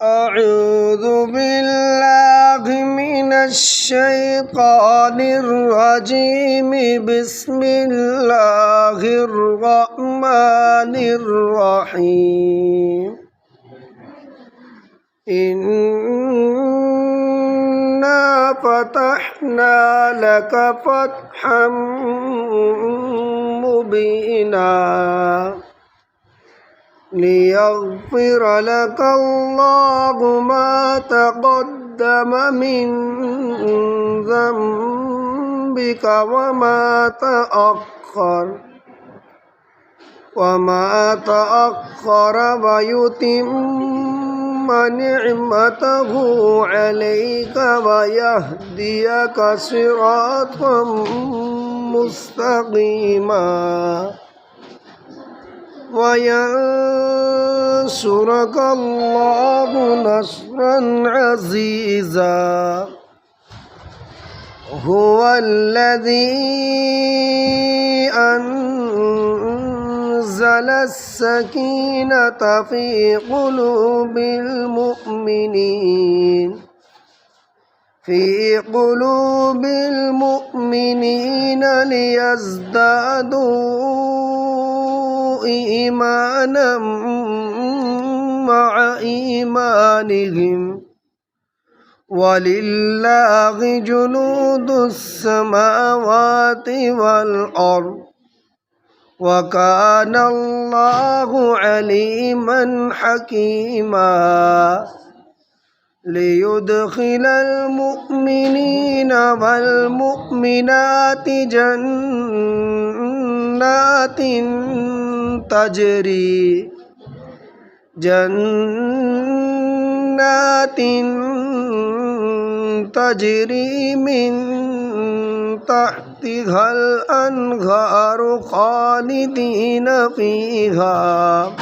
أعوذ بالله من الشيطان الرجيم بسم الله الرحمن الرحيم إنا فتحنا لك فتحا مبينا ليغفر لك الله ما تقدم من ذنبك وما تأخر ويتم نعمته عليك ويهديك صراطا مستقيما وينصرك الله نصرا عزيزا هو الذي أنزل السكينة في قلوب المؤمنين ليزدادوا إيمانا مع إيمانهم ولله جنود السماوات والأرض وكان الله عليما حكيما ليدخل المؤمنين والمؤمنات جنات تجري من تحتها الأنهار خالدين فيها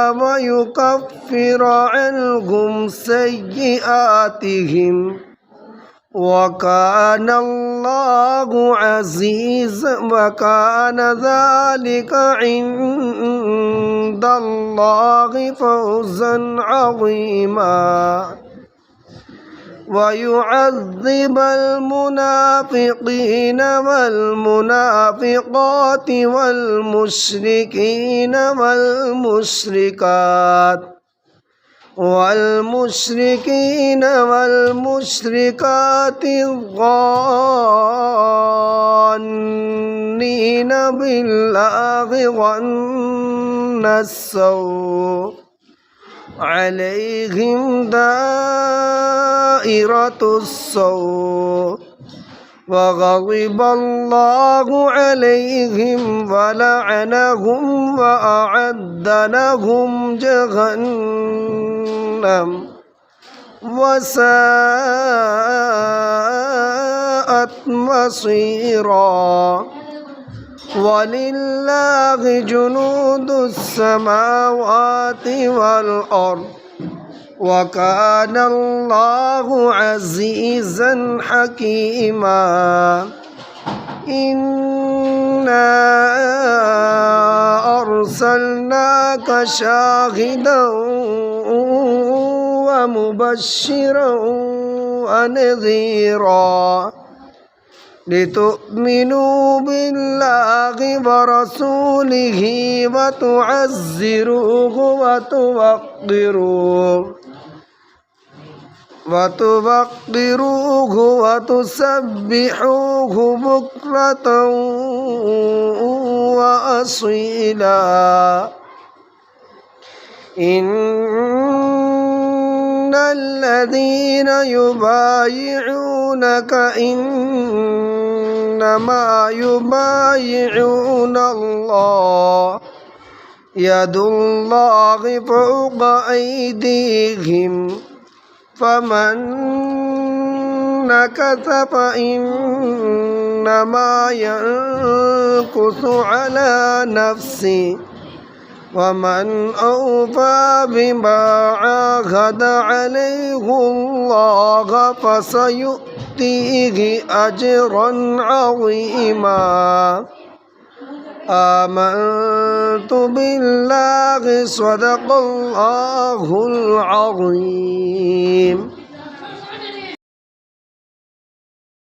ويكفر عنهم سيئاتهم وكان الله عزيزا وكان ذلك عند الله فوزا عظيما ويعذب المنافقين والمنافقات والمشركين والمشركات الظانين بالله ظن السوء عليهم دائرة السوء وغضب الله عليهم ولعنهم وأعد لهم جهنم وساءت مصيرا ولله جنود السماوات والأرض وكان الله عزيزا حكيما إنا أرسلناك شاهدا ومبشرا ونذيرا لتؤمنوا بالله ورسوله وتعزروه وتوقروه وتسبحوه بكرة وأصيلا إن الذين يبايعونك إنما يبايعون الله يد الله فوق أيديهم فمن نكث فإنما ينكث على نفسه ومن أوفى بما عاهد عليه الله فسيؤتيه أجرا عظيما آمنت بالله صدق الله العظيم